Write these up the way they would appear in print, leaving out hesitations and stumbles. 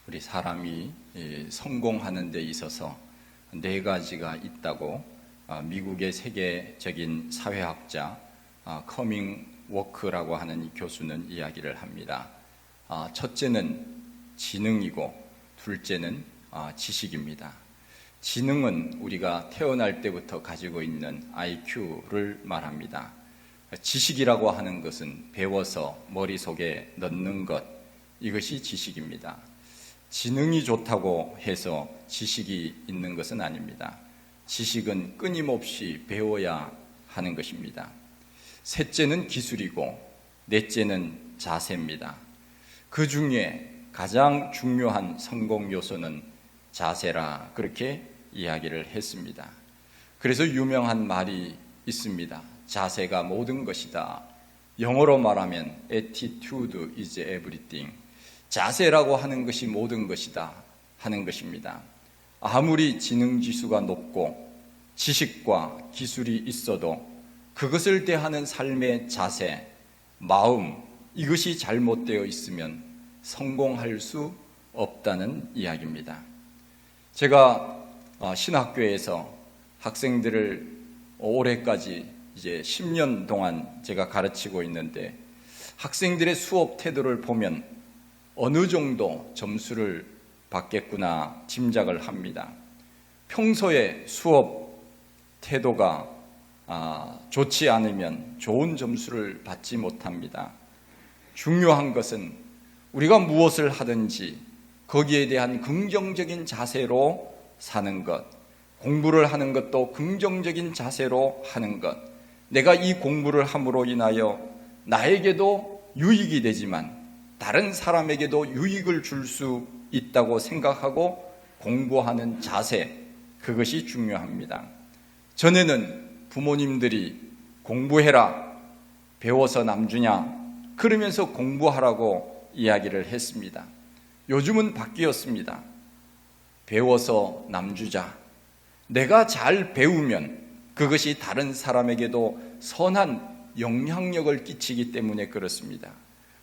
우리 사람이 성공하는 데 있어서 네 가지가 있다고 미국의 세계적인 사회학자 커밍 워크라고 하는 교수는 이야기를 합니다. 첫째는 지능이고 둘째는 지식입니다. 지능은 우리가 태어날 때부터 가지고 있는 IQ를 말합니다. 지식이라고 하는 것은 배워서 머릿속에 넣는 것, 이것이 지식입니다. 지능이 좋다고 해서 지식이 있는 것은 아닙니다. 지식은 끊임없이 배워야 하는 것입니다. 셋째는 기술이고 넷째는 자세입니다. 그 중에 가장 중요한 성공 요소는 자세라, 그렇게 이야기를 했습니다. 그래서 유명한 말이 있습니다. 자세가 모든 것이다. 영어로 말하면 attitude is everything. 자세라고 하는 것이 모든 것이다 하는 것입니다. 아무리 지능지수가 높고 지식과 기술이 있어도 그것을 대하는 삶의 자세, 마음, 이것이 잘못되어 있으면 성공할 수 없다는 이야기입니다. 제가 신학교에서 학생들을 올해까지 이제 10년 동안 제가 가르치고 있는데, 학생들의 수업 태도를 보면 어느 정도 점수를 받겠구나 짐작을 합니다. 평소에 수업 태도가 좋지 않으면 좋은 점수를 받지 못합니다. 중요한 것은 우리가 무엇을 하든지 거기에 대한 긍정적인 자세로 사는 것, 공부를 하는 것도 긍정적인 자세로 하는 것, 내가 이 공부를 함으로 인하여 나에게도 유익이 되지만 다른 사람에게도 유익을 줄 수 있다고 생각하고 공부하는 자세, 그것이 중요합니다. 전에는 부모님들이 공부해라, 배워서 남주냐, 그러면서 공부하라고 이야기를 했습니다. 요즘은 바뀌었습니다. 배워서 남주자. 내가 잘 배우면 그것이 다른 사람에게도 선한 영향력을 끼치기 때문에 그렇습니다.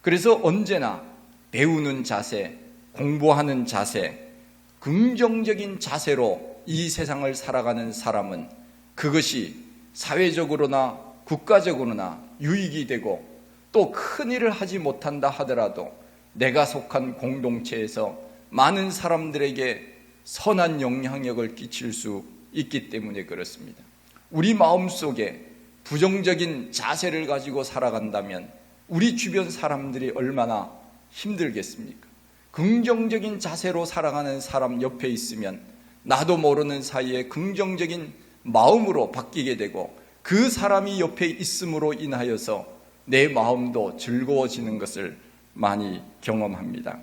그래서 언제나 배우는 자세, 공부하는 자세, 긍정적인 자세로 이 세상을 살아가는 사람은 그것이 사회적으로나 국가적으로나 유익이 되고, 또 큰일을 하지 못한다 하더라도 내가 속한 공동체에서 많은 사람들에게 선한 영향력을 끼칠 수 있기 때문에 그렇습니다. 우리 마음속에 부정적인 자세를 가지고 살아간다면 우리 주변 사람들이 얼마나 힘들겠습니까? 긍정적인 자세로 살아가는 사람 옆에 있으면 나도 모르는 사이에 긍정적인 마음으로 바뀌게 되고, 그 사람이 옆에 있음으로 인하여서 내 마음도 즐거워지는 것을 많이 경험합니다.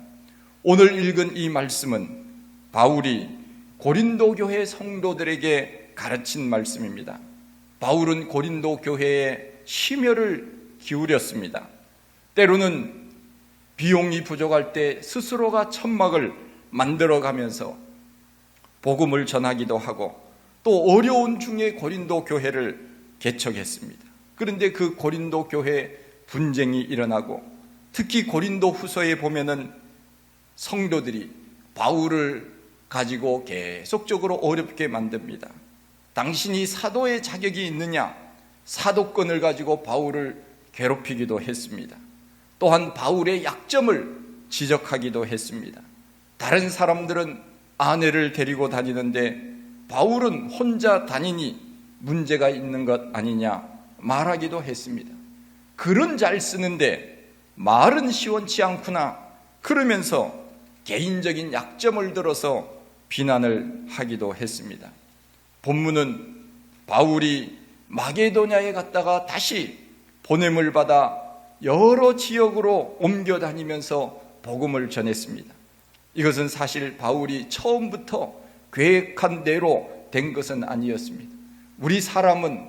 오늘 읽은 이 말씀은 바울이 고린도 교회 성도들에게 가르친 말씀입니다. 바울은 고린도 교회에 심혈을 기울였습니다. 때로는 비용이 부족할 때 스스로가 천막을 만들어가면서 복음을 전하기도 하고, 또 어려운 중에 고린도 교회를 개척했습니다. 그런데 그 고린도 교회에 분쟁이 일어나고, 특히 고린도 후서에 보면은 성도들이 바울을 가지고 계속적으로 어렵게 만듭니다. 당신이 사도의 자격이 있느냐, 사도권을 가지고 바울을 괴롭히기도 했습니다. 또한 바울의 약점을 지적하기도 했습니다. 다른 사람들은 아내를 데리고 다니는데 바울은 혼자 다니니 문제가 있는 것 아니냐 말하기도 했습니다. 글은 잘 쓰는데 말은 시원치 않구나, 그러면서 개인적인 약점을 들어서 비난을 하기도 했습니다. 본문은 바울이 마게도냐에 갔다가 다시 보냄을 받아 여러 지역으로 옮겨 다니면서 복음을 전했습니다. 이것은 사실 바울이 처음부터 계획한 대로 된 것은 아니었습니다. 우리 사람은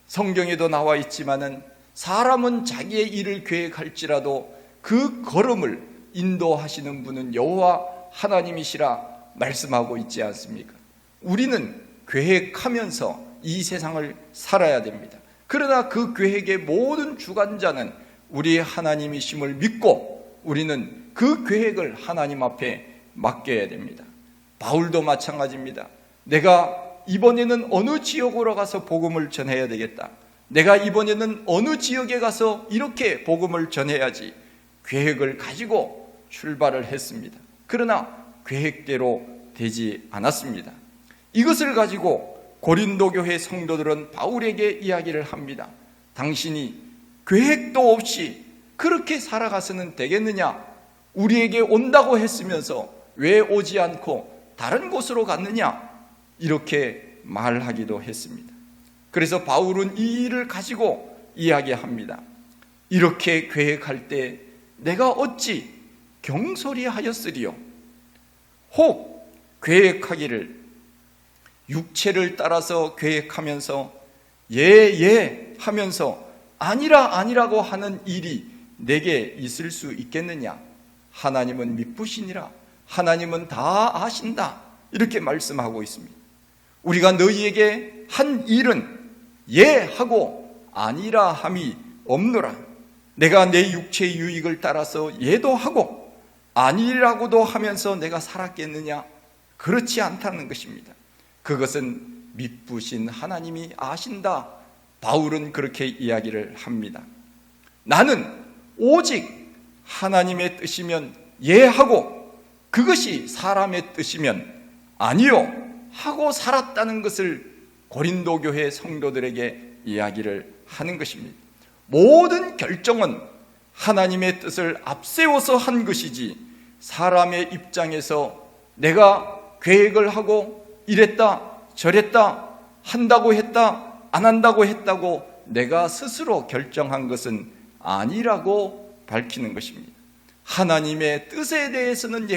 성경에도 나와 있지만은 사람은 자기의 일을 계획할지라도 그 걸음을 인도하시는 분은 여호와 하나님이시라 말씀하고 있지 않습니까? 우리는 계획하면서 이 세상을 살아야 됩니다. 그러나 그 계획의 모든 주관자는 우리 하나님이심을 믿고 우리는 그 계획을 하나님 앞에 맡겨야 됩니다. 바울도 마찬가지입니다. 내가 이번에는 어느 지역으로 가서 복음을 전해야 되겠다. 내가 이번에는 어느 지역에 가서 이렇게 복음을 전해야지 계획을 가지고 출발을 했습니다. 그러나 계획대로 되지 않았습니다. 이것을 가지고 고린도 교회 성도들은 바울에게 이야기를 합니다. 당신이 계획도 없이 그렇게 살아가서는 되겠느냐? 우리에게 온다고 했으면서 왜 오지 않고 다른 곳으로 갔느냐? 이렇게 말하기도 했습니다. 그래서 바울은 이 일을 가지고 이야기합니다. 이렇게 계획할 때 내가 어찌 경솔히 하였으리요? 혹 계획하기를 육체를 따라서 계획하면서 예 하면서 아니라고 하는 일이 내게 있을 수 있겠느냐? 하나님은 미쁘시니라. 하나님은 다 아신다. 이렇게 말씀하고 있습니다. 우리가 너희에게 한 일은 예 하고 아니라 함이 없노라. 내가 내 육체의 유익을 따라서 예도 하고 아니라고도 하면서 내가 살았겠느냐? 그렇지 않다는 것입니다. 그것은 미쁘신 하나님이 아신다. 바울은 그렇게 이야기를 합니다. 나는 오직 하나님의 뜻이면 예 하고 그것이 사람의 뜻이면 아니요 하고 살았다는 것을 고린도 교회 성도들에게 이야기를 하는 것입니다. 모든 결정은 하나님의 뜻을 앞세워서 한 것이지 사람의 입장에서 내가 계획을 하고 이랬다 저랬다 한다고 했다 안 한다고 했다고 내가 스스로 결정한 것은 아니라고 밝히는 것입니다. 하나님의 뜻에 대해서는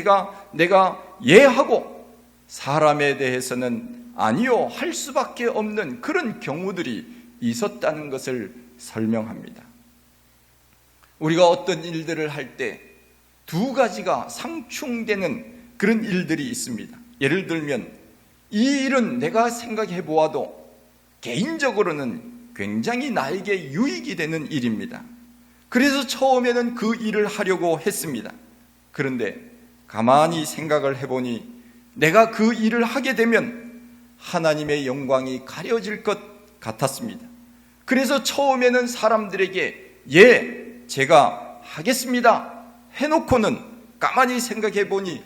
내가 예하고 사람에 대해서는 아니요 할 수밖에 없는 그런 경우들이 있었다는 것을 설명합니다. 우리가 어떤 일들을 할 때 두 가지가 상충되는 그런 일들이 있습니다. 예를 들면 이 일은 내가 생각해 보아도 개인적으로는 굉장히 나에게 유익이 되는 일입니다. 그래서 처음에는 그 일을 하려고 했습니다. 그런데 가만히 생각을 해보니 내가 그 일을 하게 되면 하나님의 영광이 가려질 것 같았습니다. 그래서 처음에는 사람들에게 예, 제가 하겠습니다 해놓고는 가만히 생각해 보니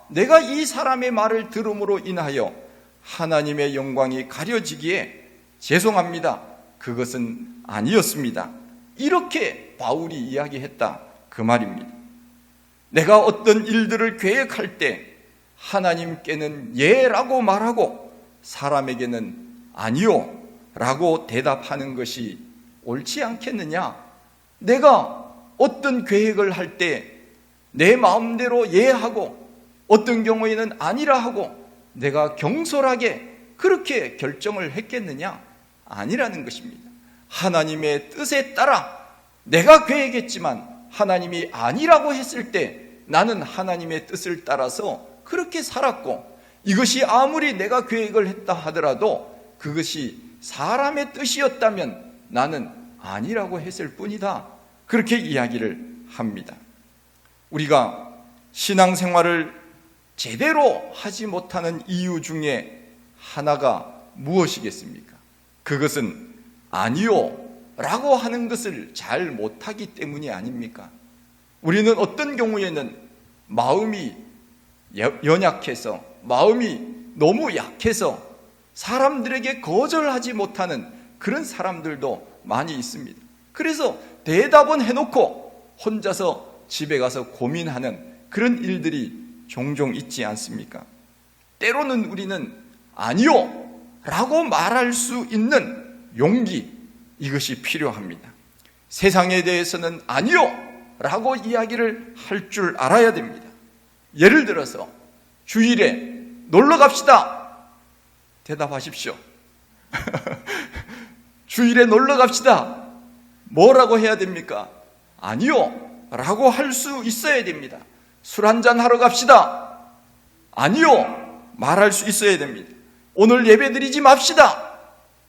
내가 이 사람의 말을 들음으로 인하여 하나님의 영광이 가려지기에 죄송합니다. 그것은 아니었습니다. 이렇게 바울이 이야기했다 그 말입니다. 내가 어떤 일들을 계획할 때 하나님께는 예라고 말하고 사람에게는 아니요 라고 대답하는 것이 옳지 않겠느냐? 내가 어떤 계획을 할 때 내 마음대로 예하고 어떤 경우에는 아니라 하고 내가 경솔하게 그렇게 결정을 했겠느냐? 아니라는 것입니다. 하나님의 뜻에 따라 내가 계획했지만 하나님이 아니라고 했을 때 나는 하나님의 뜻을 따라서 그렇게 살았고 이것이 아무리 내가 계획을 했다 하더라도 그것이 사람의 뜻이었다면 나는 아니라고 했을 뿐이다. 그렇게 이야기를 합니다. 우리가 신앙생활을 제대로 하지 못하는 이유 중에 하나가 무엇이겠습니까? 그것은 아니요 라고 하는 것을 잘 못하기 때문이 아닙니까? 우리는 어떤 경우에는 마음이 연약해서 마음이 너무 약해서 사람들에게 거절하지 못하는 그런 사람들도 많이 있습니다. 그래서 대답은 해놓고 혼자서 집에 가서 고민하는 그런 일들이 종종 있지 않습니까? 때로는 우리는 아니요 라고 말할 수 있는 용기, 이것이 필요합니다. 세상에 대해서는 아니요 라고 이야기를 할 줄 알아야 됩니다. 예를 들어서 주일에 놀러 갑시다. 대답하십시오. 주일에 놀러 갑시다. 뭐라고 해야 됩니까? 아니요 라고 할 수 있어야 됩니다. 술 한잔 하러 갑시다. 아니요 말할 수 있어야 됩니다. 오늘 예배 드리지 맙시다.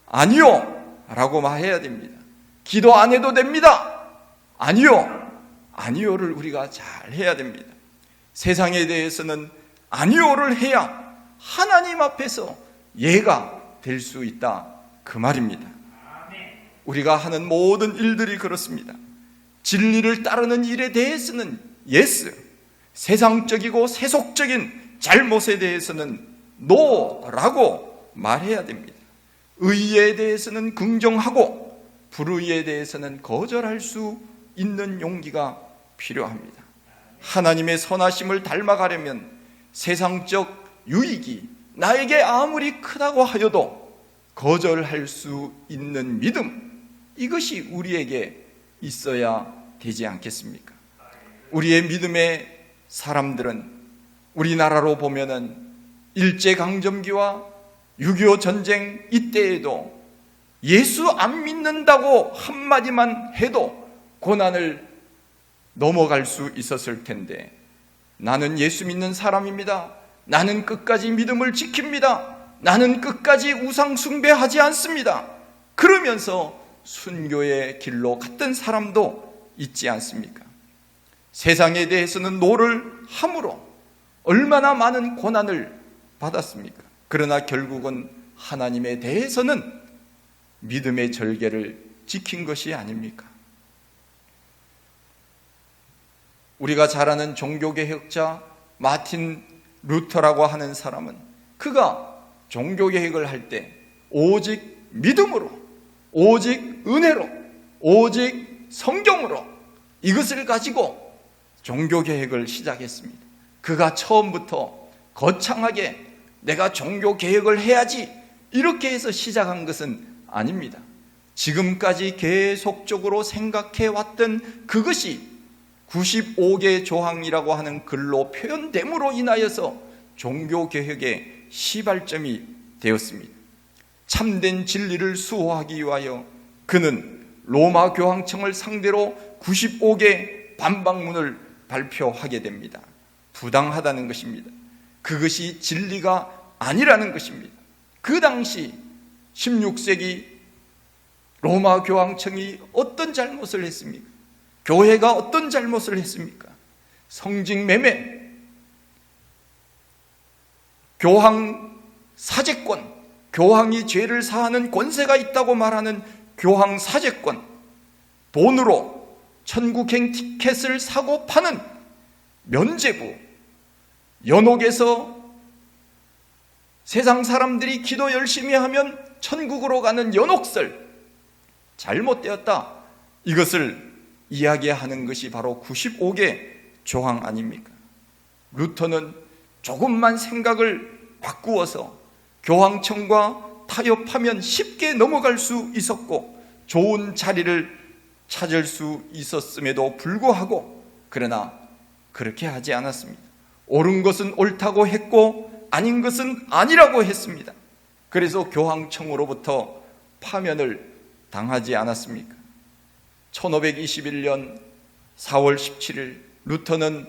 아니요 라고 말해야 됩니다. 기도 안 해도 됩니다. 아니요. 아니요를 우리가 잘 해야 됩니다. 세상에 대해서는 아니오를 해야 하나님 앞에서 예가 될 수 있다, 그 말입니다. 우리가 하는 모든 일들이 그렇습니다. 진리를 따르는 일에 대해서는 예스, 세상적이고 세속적인 잘못에 대해서는 노라고 말해야 됩니다. 의에 대해서는 긍정하고 불의에 대해서는 거절할 수 있는 용기가 필요합니다. 하나님의 선하심을 닮아가려면 세상적 유익이 나에게 아무리 크다고 하여도 거절할 수 있는 믿음, 이것이 우리에게 있어야 되지 않겠습니까? 우리의 믿음의 사람들은 우리나라로 보면은 일제강점기와 6.25 전쟁 이때에도 예수 안 믿는다고 한마디만 해도 고난을 넘어갈 수 있었을 텐데, 나는 예수 믿는 사람입니다, 나는 끝까지 믿음을 지킵니다, 나는 끝까지 우상 숭배하지 않습니다, 그러면서 순교의 길로 갔던 사람도 있지 않습니까? 세상에 대해서는 노를 함으로 얼마나 많은 고난을 받았습니까? 그러나 결국은 하나님에 대해서는 믿음의 절개를 지킨 것이 아닙니까? 우리가 잘 아는 종교개혁자 마틴 루터라고 하는 사람은, 그가 종교개혁을 할 때 오직 믿음으로, 오직 은혜로, 오직 성경으로 이것을 가지고 종교개혁을 시작했습니다. 그가 처음부터 거창하게 내가 종교개혁을 해야지 이렇게 해서 시작한 것은 아닙니다. 지금까지 계속적으로 생각해 왔던 그것이 95개 조항이라고 하는 글로 표현됨으로 인하여서 종교개혁의 시발점이 되었습니다. 참된 진리를 수호하기 위하여 그는 로마 교황청을 상대로 95개 반박문을 발표하게 됩니다. 부당하다는 것입니다. 그것이 진리가 아니라는 것입니다. 그 당시 16세기 로마 교황청이 어떤 잘못을 했습니까? 교회가 어떤 잘못을 했습니까? 성직 매매, 교황 사제권, 교황이 죄를 사하는 권세가 있다고 말하는 교황 사제권, 돈으로 천국행 티켓을 사고 파는 면죄부, 연옥에서 세상 사람들이 기도 열심히 하면 천국으로 가는 연옥설, 잘못되었다, 이것을 이야기하는 것이 바로 95개 조항 아닙니까? 루터는 조금만 생각을 바꾸어서 교황청과 타협하면 쉽게 넘어갈 수 있었고 좋은 자리를 찾을 수 있었음에도 불구하고, 그러나 그렇게 하지 않았습니다. 옳은 것은 옳다고 했고 아닌 것은 아니라고 했습니다. 그래서 교황청으로부터 파면을 당하지 않았습니까? 1521년 4월 17일 루터는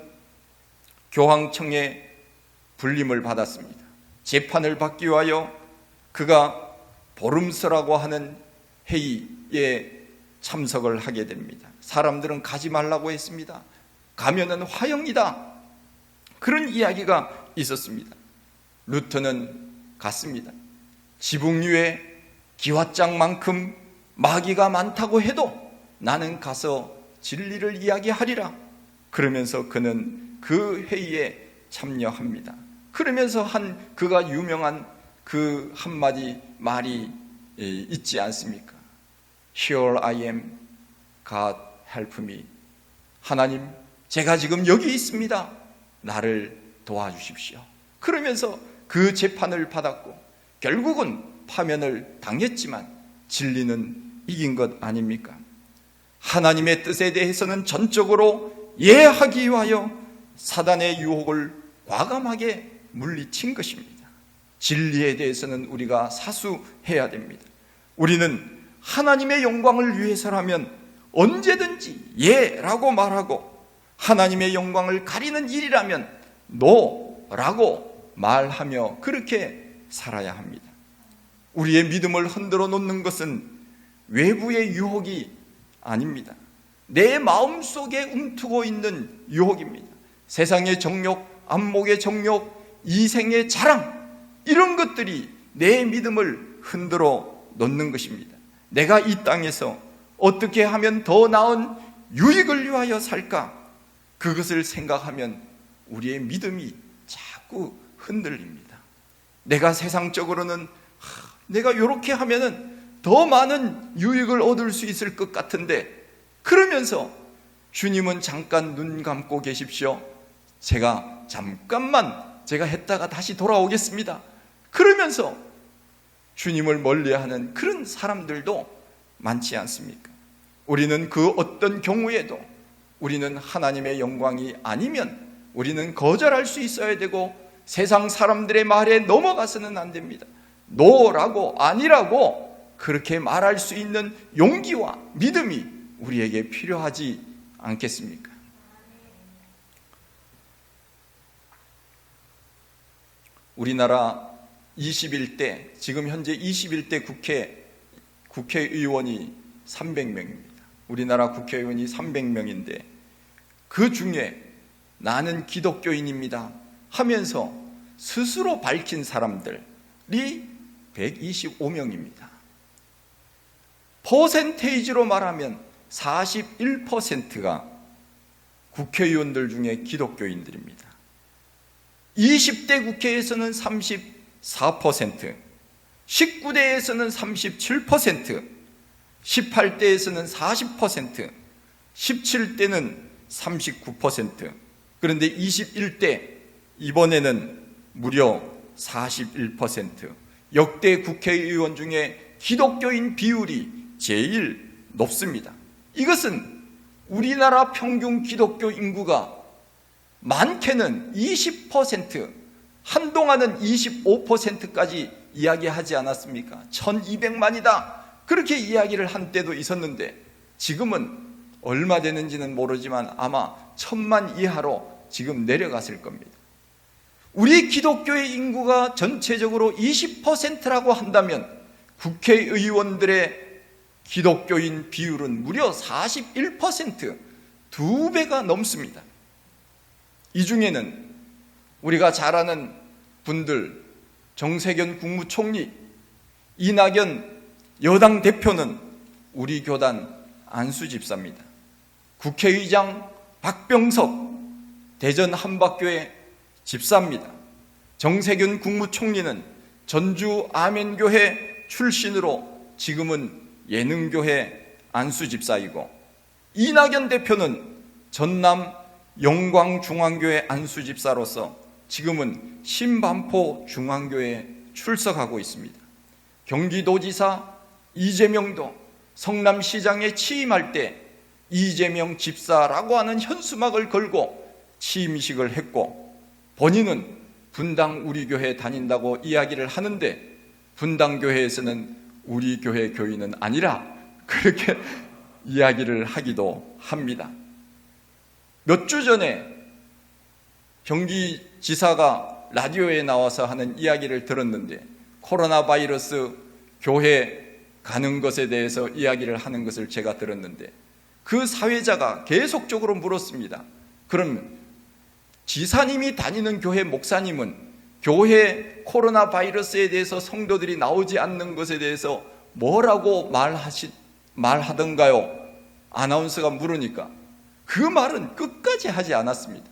교황청에 불림을 받았습니다. 재판을 받기 위하여 그가 보름서라고 하는 회의에 참석을 하게 됩니다. 사람들은 가지 말라고 했습니다. 가면은 화형이다, 그런 이야기가 있었습니다. 루터는 갔습니다. 지붕 위에 기왓장만큼 마귀가 많다고 해도 나는 가서 진리를 이야기하리라. 그러면서 그는 그 회의에 참여합니다. 그러면서 그가 유명한 그 한마디 말이 있지 않습니까? Here I am, God help me. 하나님, 제가 지금 여기 있습니다. 나를 도와주십시오. 그러면서 그 재판을 받았고 결국은 파면을 당했지만 진리는 이긴 것 아닙니까? 하나님의 뜻에 대해서는 전적으로 이해하기 위하여 사단의 유혹을 과감하게 물리친 것입니다. 진리에 대해서는 우리가 사수해야 됩니다. 우리는 하나님의 영광을 위해서라면 언제든지 예라고 말하고, 하나님의 영광을 가리는 일이라면 노라고 말하며 그렇게 살아야 합니다. 우리의 믿음을 흔들어 놓는 것은 외부의 유혹이 아닙니다. 내 마음속에 움트고 있는 유혹입니다. 세상의 정욕, 안목의 정욕, 이생의 자랑, 이런 것들이 내 믿음을 흔들어 놓는 것입니다. 내가 이 땅에서 어떻게 하면 더 나은 유익을 위하여 살까? 그것을 생각하면 우리의 믿음이 자꾸 흔들립니다. 내가 세상적으로는 내가 이렇게 하면은 더 많은 유익을 얻을 수 있을 것 같은데, 그러면서 주님은 잠깐 눈 감고 계십시오. 제가 잠깐만 제가 했다가 다시 돌아오겠습니다. 그러면서 주님을 멀리하는 그런 사람들도 많지 않습니까? 우리는 그 어떤 경우에도 우리는 하나님의 영광이 아니면 우리는 거절할 수 있어야 되고, 세상 사람들의 말에 넘어가서는 안 됩니다. 노라고 아니라고 그렇게 말할 수 있는 용기와 믿음이 우리에게 필요하지 않겠습니까? 우리나라 21대, 지금 현재 21대 국회의원이 300명입니다. 우리나라 국회의원이 300명인데 그 중에 나는 기독교인입니다 하면서 스스로 밝힌 사람들이 125명입니다. 퍼센테이지로 말하면 41%가 국회의원들 중에 기독교인들입니다. 20대 국회에서는 34%, 19대에서는 37%, 18대에서는 40%, 17대는 39%, 그런데 21대 이번에는 무려 41%, 역대 국회의원 중에 기독교인 비율이 제일 높습니다. 이것은 우리나라 평균 기독교 인구가 많게는 20%, 한동안은 25%까지 이야기하지 않았습니까? 1200만이다 그렇게 이야기를 한 때도 있었는데, 지금은 얼마 되는지는 모르지만 아마 1000만 이하로 지금 내려갔을 겁니다. 우리 기독교의 인구가 전체적으로 20%라고 한다면 국회의원들의 기독교인 비율은 무려 41%, 2배가 넘습니다. 이 중에는 우리가 잘 아는 분들, 정세균 국무총리, 이낙연 여당 대표는 우리 교단 안수집사입니다. 국회의장 박병석 대전 한박교회 집사입니다. 정세균 국무총리는 전주 아멘교회 출신으로 지금은 예능교회 안수집사이고, 이낙연 대표는 전남 영광중앙교회 안수집사로서 지금은 신반포 중앙교회에 출석하고 있습니다. 경기도지사 이재명도 성남시장에 취임할 때 이재명 집사라고 하는 현수막을 걸고 취임식을 했고, 본인은 분당 우리 교회 다닌다고 이야기를 하는데 분당교회에서는 우리 교회 교인은 아니라 그렇게 이야기를 하기도 합니다. 몇 주 전에 경기지사가 라디오에 나와서 하는 이야기를 들었는데, 코로나 바이러스 교회 가는 것에 대해서 이야기를 하는 것을 제가 들었는데, 그 사회자가 계속적으로 물었습니다. 그럼 지사님이 다니는 교회 목사님은 교회 코로나 바이러스에 대해서 성도들이 나오지 않는 것에 대해서 뭐라고 말하던가요? 아나운서가 물으니까 그 말은 끝까지 하지 않았습니다.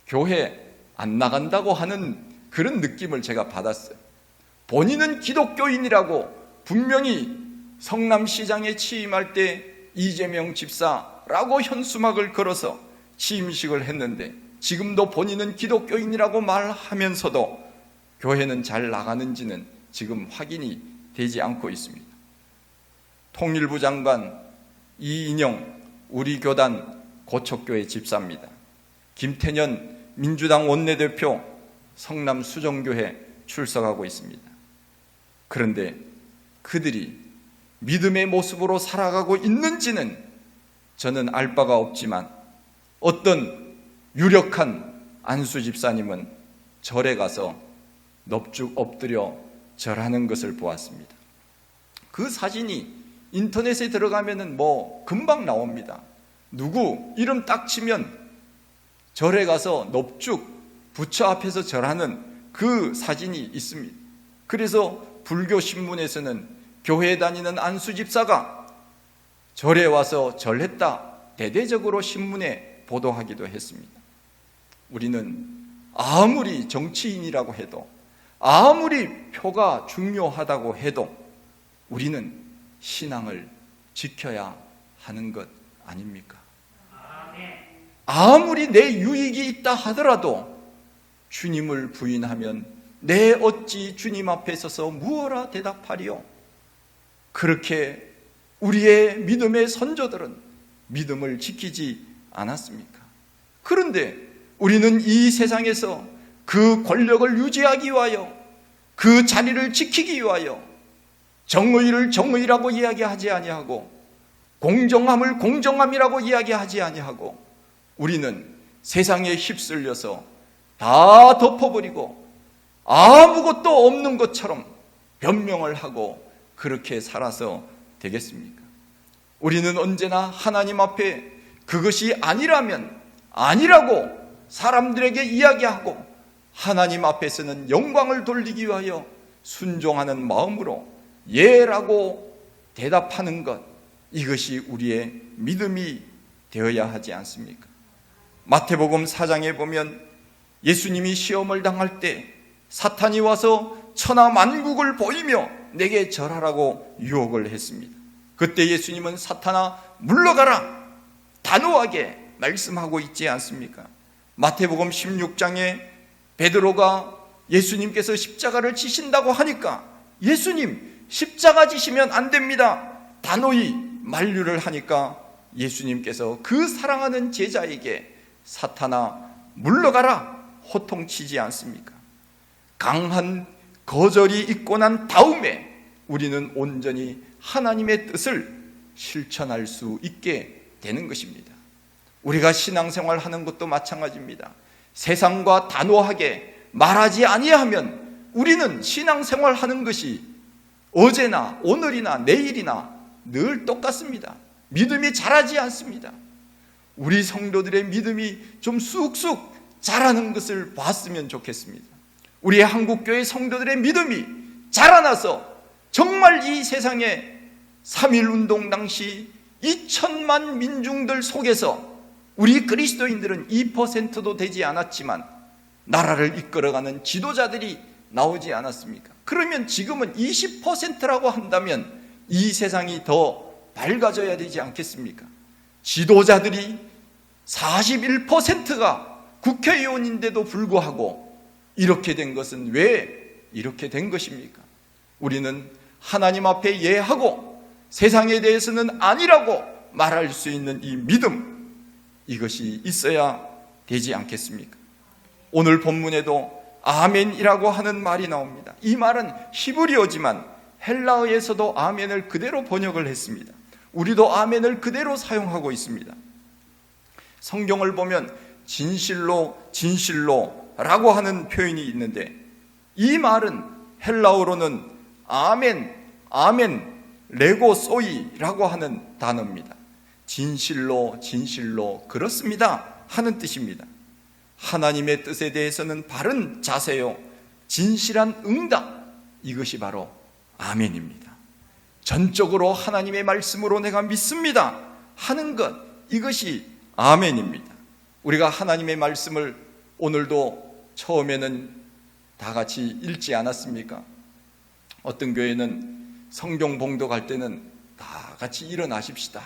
교회 안 나간다고 하는 그런 느낌을 제가 받았어요. 본인은 기독교인이라고 분명히 성남시장에 취임할 때 이재명 집사라고 현수막을 걸어서 취임식을 했는데, 지금도 본인은 기독교인이라고 말하면서도 교회는 잘 나가는지는 지금 확인이 되지 않고 있습니다. 통일부 장관 이인영 우리 교단 고척교회 집사입니다. 김태년 민주당 원내대표 성남 수정교회 출석하고 있습니다. 그런데 그들이 믿음의 모습으로 살아가고 있는지는 저는 알 바가 없지만, 어떤 유력한 안수 집사님은 절에 가서 넙죽 엎드려 절하는 것을 보았습니다. 그 사진이 인터넷에 들어가면은 금방 나옵니다. 누구 이름 딱 치면 절에 가서 넙죽 부처 앞에서 절하는 그 사진이 있습니다. 그래서 불교 신문에서는 교회 다니는 안수 집사가 절에 와서 절했다 대대적으로 신문에 보도하기도 했습니다. 우리는 아무리 정치인이라고 해도, 아무리 표가 중요하다고 해도 우리는 신앙을 지켜야 하는 것 아닙니까? 아무리 내 유익이 있다 하더라도 주님을 부인하면 내 어찌 주님 앞에 서서 무엇라 대답하리요? 그렇게 우리의 믿음의 선조들은 믿음을 지키지 않았습니까? 그런데 우리는 이 세상에서 그 권력을 유지하기 위하여, 그 자리를 지키기 위하여 정의를 정의라고 이야기하지 아니하고 공정함을 공정함이라고 이야기하지 아니하고 우리는 세상에 휩쓸려서 다 덮어버리고 아무것도 없는 것처럼 변명을 하고 그렇게 살아서 되겠습니까? 우리는 언제나 하나님 앞에 그것이 아니라면 아니라고 사람들에게 이야기하고 하나님 앞에서는 영광을 돌리기 위하여 순종하는 마음으로 예라고 대답하는 것, 이것이 우리의 믿음이 되어야 하지 않습니까? 마태복음 4장에 보면 예수님이 시험을 당할 때 사탄이 와서 천하 만국을 보이며 내게 절하라고 유혹을 했습니다. 그때 예수님은 사탄아 물러가라 단호하게 말씀하고 있지 않습니까? 마태복음 16장에 베드로가 예수님께서 십자가를 지신다고 하니까 예수님 십자가 지시면 안 됩니다 단호히 만류를 하니까 예수님께서 그 사랑하는 제자에게 사탄아 물러가라 호통치지 않습니까? 강한 거절이 있고 난 다음에 우리는 온전히 하나님의 뜻을 실천할 수 있게 되는 것입니다. 우리가 신앙생활 하는 것도 마찬가지입니다. 세상과 단호하게 말하지 아니하면 우리는 신앙생활 하는 것이 어제나 오늘이나 내일이나 늘 똑같습니다. 믿음이 자라지 않습니다. 우리 성도들의 믿음이 좀 쑥쑥 자라는 것을 봤으면 좋겠습니다. 우리 한국교회 성도들의 믿음이 자라나서 정말 이 세상에 3.1운동 당시 2천만 민중들 속에서 우리 그리스도인들은 2%도 되지 않았지만 나라를 이끌어가는 지도자들이 나오지 않았습니까? 그러면 지금은 20%라고 한다면 이 세상이 더 밝아져야 되지 않겠습니까? 지도자들이 41%가 국회의원인데도 불구하고 이렇게 된 것은 왜 이렇게 된 것입니까? 우리는 하나님 앞에 예하고 세상에 대해서는 아니라고 말할 수 있는 이 믿음, 이것이 있어야 되지 않겠습니까? 오늘 본문에도 아멘이라고 하는 말이 나옵니다. 이 말은 히브리어지만 헬라어에서도 아멘을 그대로 번역을 했습니다. 우리도 아멘을 그대로 사용하고 있습니다. 성경을 보면 진실로 진실로 라고 하는 표현이 있는데 이 말은 헬라어로는 아멘, 아멘, 레고소이라고 하는 단어입니다. 진실로 진실로 그렇습니다 하는 뜻입니다. 하나님의 뜻에 대해서는 바른 자세요, 진실한 응답, 이것이 바로 아멘입니다. 전적으로 하나님의 말씀으로 내가 믿습니다 하는 것, 이것이 아멘입니다. 우리가 하나님의 말씀을 오늘도 처음에는 다 같이 읽지 않았습니까? 어떤 교회는 성경 봉독할 때는 다 같이 일어나십시다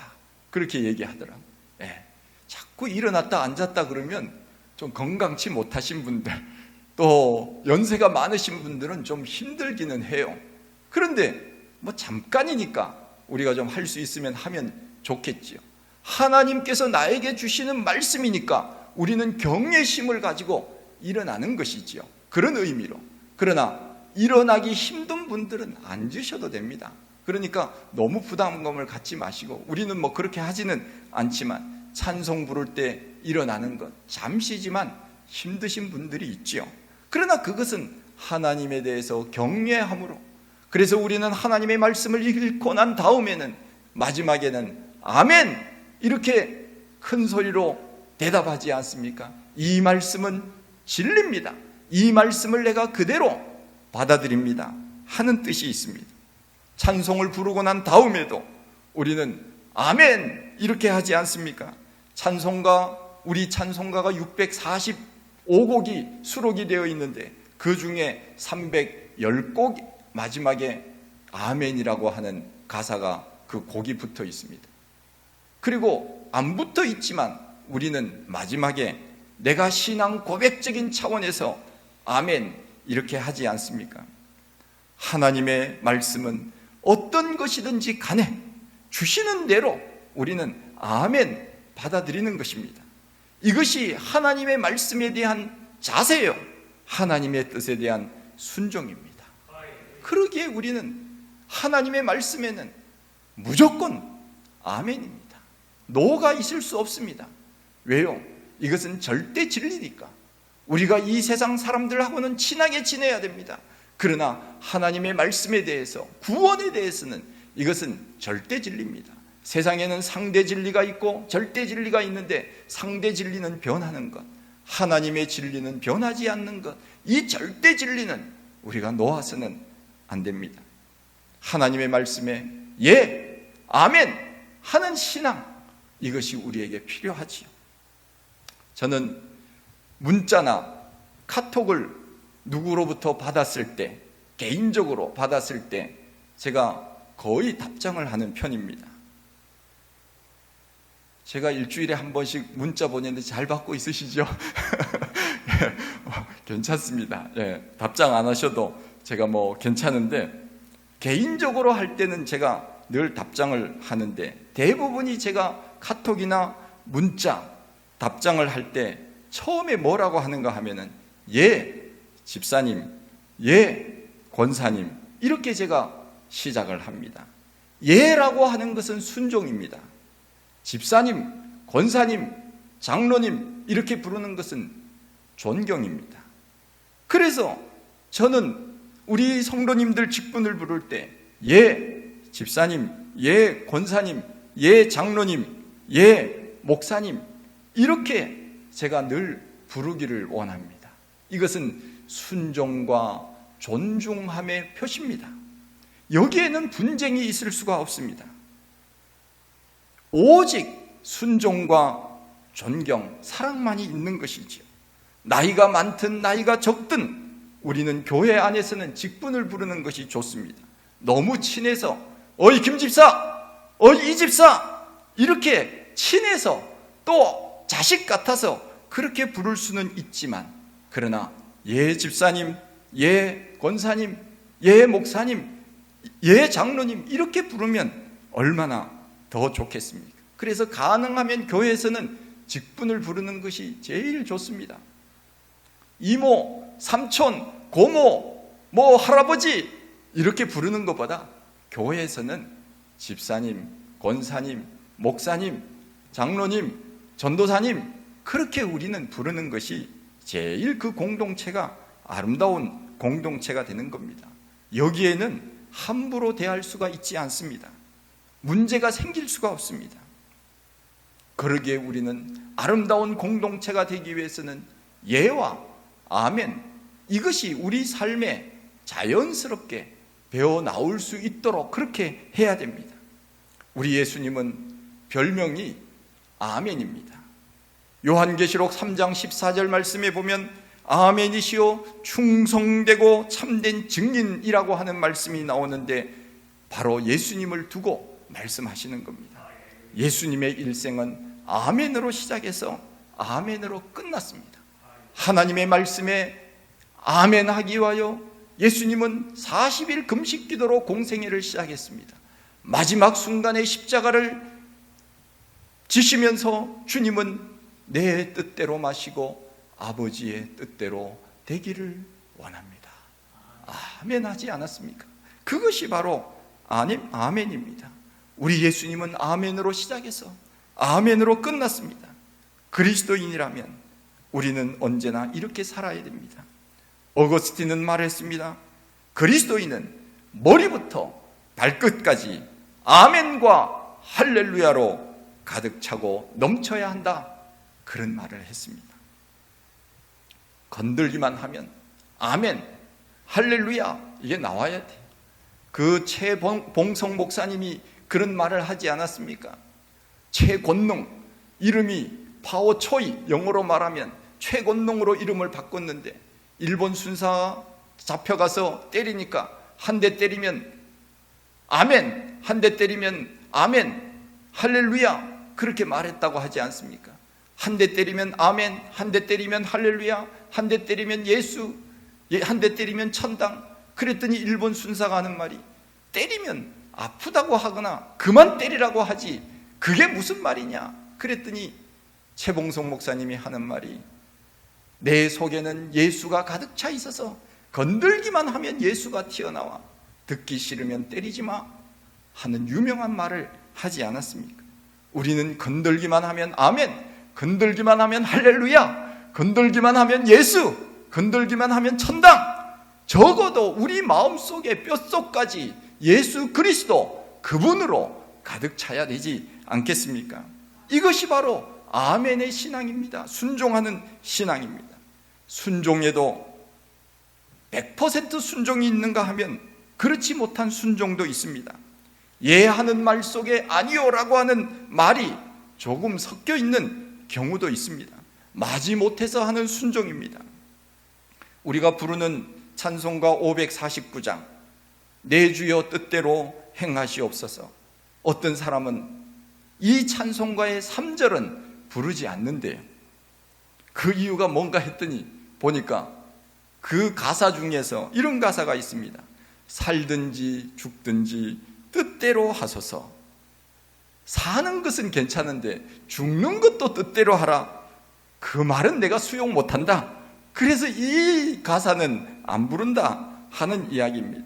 그렇게 얘기하더라고요. 자꾸 일어났다 앉았다 그러면 좀 건강치 못하신 분들, 또 연세가 많으신 분들은 좀 힘들기는 해요. 그런데 뭐 잠깐이니까 우리가 좀 할 수 있으면 하면 좋겠지요. 하나님께서 나에게 주시는 말씀이니까 우리는 경외심을 가지고 일어나는 것이지요. 그런 의미로. 그러나 일어나기 힘든 분들은 앉으셔도 됩니다. 그러니까 너무 부담감을 갖지 마시고, 우리는 뭐 그렇게 하지는 않지만 찬송 부를 때 일어나는 것 잠시지만 힘드신 분들이 있지요. 그러나 그것은 하나님에 대해서 경외함으로, 그래서 우리는 하나님의 말씀을 읽고 난 다음에는 마지막에는 아멘 이렇게 큰 소리로 대답하지 않습니까? 이 말씀은 진리입니다. 이 말씀을 내가 그대로 받아들입니다 하는 뜻이 있습니다. 찬송을 부르고 난 다음에도 우리는 아멘 이렇게 하지 않습니까? 우리 찬송가가 645곡이 수록이 되어 있는데 그 중에 310곡 마지막에 아멘이라고 하는 가사가 그 곡이 붙어 있습니다. 그리고 안 붙어 있지만 우리는 마지막에 내가 신앙 고백적인 차원에서 아멘 이렇게 하지 않습니까? 하나님의 말씀은 어떤 것이든지 간에 주시는 대로 우리는 아멘 받아들이는 것입니다. 이것이 하나님의 말씀에 대한 자세요, 하나님의 뜻에 대한 순종입니다. 그러기에 우리는 하나님의 말씀에는 무조건 아멘입니다. 노가 있을 수 없습니다. 왜요? 이것은 절대 진리니까. 우리가 이 세상 사람들하고는 친하게 지내야 됩니다. 그러나 하나님의 말씀에 대해서, 구원에 대해서는 이것은 절대 진리입니다. 세상에는 상대 진리가 있고 절대 진리가 있는데 상대 진리는 변하는 것, 하나님의 진리는 변하지 않는 것, 이 절대 진리는 우리가 놓아서는 안 됩니다. 하나님의 말씀에 예, 아멘 하는 신앙, 이것이 우리에게 필요하지요. 저는 문자나 카톡을 누구로부터 받았을 때, 개인적으로 받았을 때 제가 거의 답장을 하는 편입니다. 제가 일주일에 한 번씩 문자 보내는데 잘 받고 있으시죠? 괜찮습니다. 답장 안 하셔도 제가 괜찮은데, 개인적으로 할 때는 제가 늘 답장을 하는데, 대부분이 제가 카톡이나 문자 답장을 할 때 처음에 뭐라고 하는가 하면은 예 집사님, 예 권사님, 이렇게 제가 시작을 합니다. 예라고 하는 것은 순종입니다. 집사님, 권사님, 장로님 이렇게 부르는 것은 존경입니다. 그래서 저는 우리 성도님들 직분을 부를 때 예 집사님, 예 권사님, 예 장로님, 예 목사님, 이렇게 제가 늘 부르기를 원합니다. 이것은 순종과 존중함의 표시입니다. 여기에는 분쟁이 있을 수가 없습니다. 오직 순종과 존경, 사랑만이 있는 것이지요. 나이가 많든 나이가 적든 우리는 교회 안에서는 직분을 부르는 것이 좋습니다. 너무 친해서 어이 김집사, 어이 이집사 이렇게 친해서 또 자식 같아서 그렇게 부를 수는 있지만, 그러나 예 집사님, 예 권사님, 예 목사님, 예 장로님 이렇게 부르면 얼마나 더 좋겠습니까? 그래서 가능하면 교회에서는 직분을 부르는 것이 제일 좋습니다. 이모, 삼촌, 고모, 할아버지 이렇게 부르는 것보다 교회에서는 집사님, 권사님, 목사님, 장로님, 전도사님 그렇게 우리는 부르는 것이 제일 그 공동체가 아름다운 공동체가 되는 겁니다. 여기에는 함부로 대할 수가 있지 않습니다. 문제가 생길 수가 없습니다. 그러기에 우리는 아름다운 공동체가 되기 위해서는 예와 아멘, 이것이 우리 삶에 자연스럽게 배어 나올 수 있도록 그렇게 해야 됩니다. 우리 예수님은 별명이 아멘입니다. 요한계시록 3장 14절 말씀에 보면 아멘이시오 충성되고 참된 증인이라고 하는 말씀이 나오는데, 바로 예수님을 두고 말씀하시는 겁니다. 예수님의 일생은 아멘으로 시작해서 아멘으로 끝났습니다. 하나님의 말씀에 아멘하기 위하여 예수님은 40일 금식 기도로 공생애를 시작했습니다. 마지막 순간에 십자가를 지시면서 주님은 내 뜻대로 마시고 아버지의 뜻대로 되기를 원합니다. 아멘 하지 않았습니까? 그것이 바로 아멘입니다. 우리 예수님은 아멘으로 시작해서 아멘으로 끝났습니다. 그리스도인이라면 우리는 언제나 이렇게 살아야 됩니다. 어거스틴은 말했습니다. 그리스도인은 머리부터 발끝까지 아멘과 할렐루야로 가득 차고 넘쳐야 한다. 그런 말을 했습니다. 건들기만 하면 아멘, 할렐루야 이게 나와야 돼. 그 최봉성 목사님이 그런 말을 하지 않았습니까? 최권능, 이름이 파오초이, 영어로 말하면 최권능으로 이름을 바꿨는데 일본 순사 잡혀가서 때리니까 한 대 때리면 아멘, 한 대 때리면 아멘, 할렐루야 그렇게 말했다고 하지 않습니까? 한 대 때리면 아멘, 한 대 때리면 할렐루야, 한 대 때리면 예수, 한 대 때리면 천당. 그랬더니 일본 순사가 하는 말이 때리면 아프다고 하거나 그만 때리라고 하지 그게 무슨 말이냐. 그랬더니 최봉성 목사님이 하는 말이 내 속에는 예수가 가득 차 있어서 건들기만 하면 예수가 튀어나와. 듣기 싫으면 때리지 마 하는 유명한 말을 하지 않았습니까? 우리는 건들기만 하면 아멘, 건들기만 하면 할렐루야, 건들기만 하면 예수, 건들기만 하면 천당. 적어도 우리 마음속에 뼛속까지 예수 그리스도 그분으로 가득 차야 되지 않겠습니까? 이것이 바로 아멘의 신앙입니다. 순종하는 신앙입니다. 순종에도 100% 순종이 있는가 하면 그렇지 못한 순종도 있습니다. 예 하는 말 속에 아니요라고 하는 말이 조금 섞여 있는 경우도 있습니다. 마지못해서 하는 순종입니다. 우리가 부르는 찬송가 549장 내 주여 뜻대로 행하시옵소서. 어떤 사람은 이 찬송가의 3절은 부르지 않는데요. 그 이유가 뭔가 했더니 보니까 그 가사 중에서 이런 가사가 있습니다. 살든지 죽든지 뜻대로 하소서. 사는 것은 괜찮은데 죽는 것도 뜻대로 하라. 그 말은 내가 수용 못한다. 그래서 이 가사는 안 부른다 하는 이야기입니다.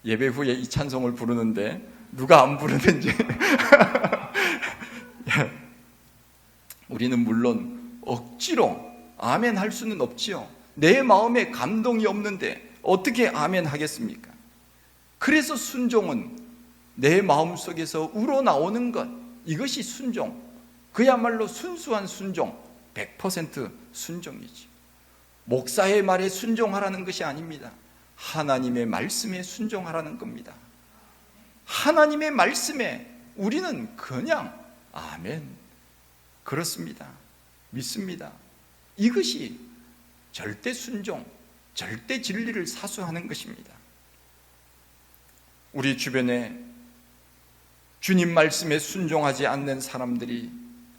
예배 후에 이 찬송을 부르는데 누가 안 부르는지 우리는 물론 억지로 아멘 할 수는 없지요. 내 마음에 감동이 없는데 어떻게 아멘 하겠습니까? 그래서 순종은 내 마음속에서 우러나오는 것, 이것이 순종, 그야말로 순수한 순종, 100% 순종이지. 목사의 말에 순종하라는 것이 아닙니다. 하나님의 말씀에 순종하라는 겁니다. 하나님의 말씀에 우리는 그냥 아멘, 그렇습니다, 믿습니다. 이것이 절대 순종, 절대 진리를 사수하는 것입니다. 우리 주변에 주님 말씀에 순종하지 않는 사람들이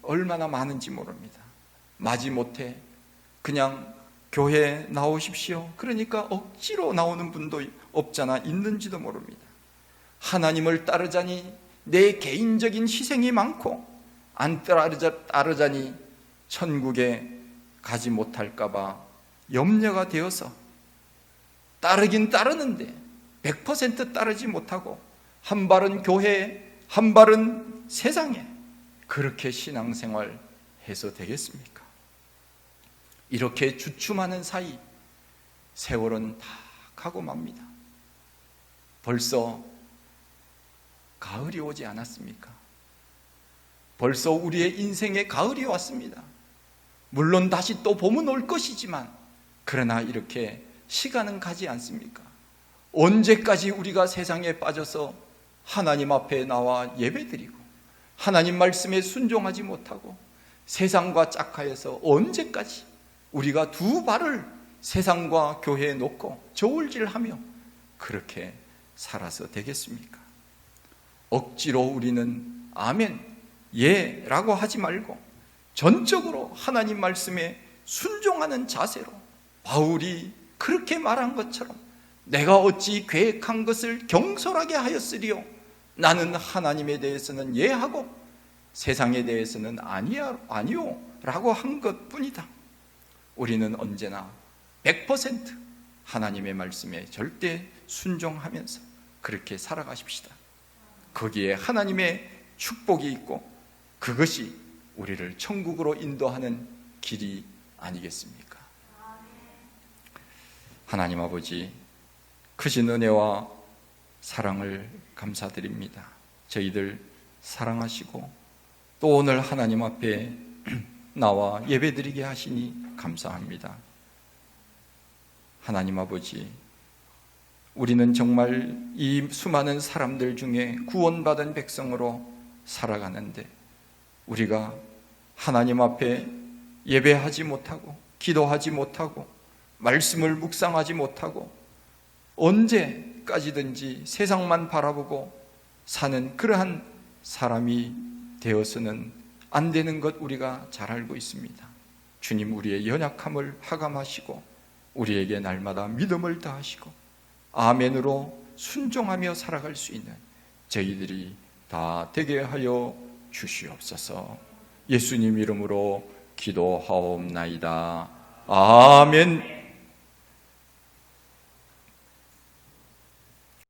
얼마나 많은지 모릅니다. 마지못해 그냥 교회에 나오십시오, 그러니까 억지로 나오는 분도 없잖아 있는지도 모릅니다. 하나님을 따르자니 내 개인적인 희생이 많고 안 따르자니 천국에 가지 못할까 봐 염려가 되어서 따르긴 따르는데 100% 따르지 못하고 한 발은 교회에 한 발은 세상에, 그렇게 신앙생활 해서 되겠습니까? 이렇게 주춤하는 사이 세월은 다 가고 맙니다. 벌써 가을이 오지 않았습니까? 벌써 우리의 인생에 가을이 왔습니다. 물론 다시 또 봄은 올 것이지만 그러나 이렇게 시간은 가지 않습니까? 언제까지 우리가 세상에 빠져서 하나님 앞에 나와 예배드리고 하나님 말씀에 순종하지 못하고 세상과 짝하여서 언제까지 우리가 두 발을 세상과 교회에 놓고 저울질하며 그렇게 살아서 되겠습니까? 억지로 우리는 아멘, 예 라고 하지 말고 전적으로 하나님 말씀에 순종하는 자세로 바울이 그렇게 말한 것처럼 내가 어찌 계획한 것을 경솔하게 하였으리요, 나는 하나님에 대해서는 예하고 세상에 대해서는 아니요 라고 한 것뿐이다. 우리는 언제나 100% 하나님의 말씀에 절대 순종하면서 그렇게 살아가십시다. 거기에 하나님의 축복이 있고 그것이 우리를 천국으로 인도하는 길이 아니겠습니까? 하나님 아버지, 크신 은혜와 사랑을 감사드립니다. 저희들 사랑하시고 또 오늘 하나님 앞에 나와 예배드리게 하시니 감사합니다. 하나님 아버지, 우리는 정말 이 수많은 사람들 중에 구원받은 백성으로 살아가는데 우리가 하나님 앞에 예배하지 못하고 기도하지 못하고 말씀을 묵상하지 못하고 언제까지든지 세상만 바라보고 사는 그러한 사람이 되어서는 안 되는 것 우리가 잘 알고 있습니다. 주님, 우리의 연약함을 하감하시고 우리에게 날마다 믿음을 다하시고 아멘으로 순종하며 살아갈 수 있는 저희들이 다 되게 하여 주시옵소서. 예수님 이름으로 기도하옵나이다. 아멘.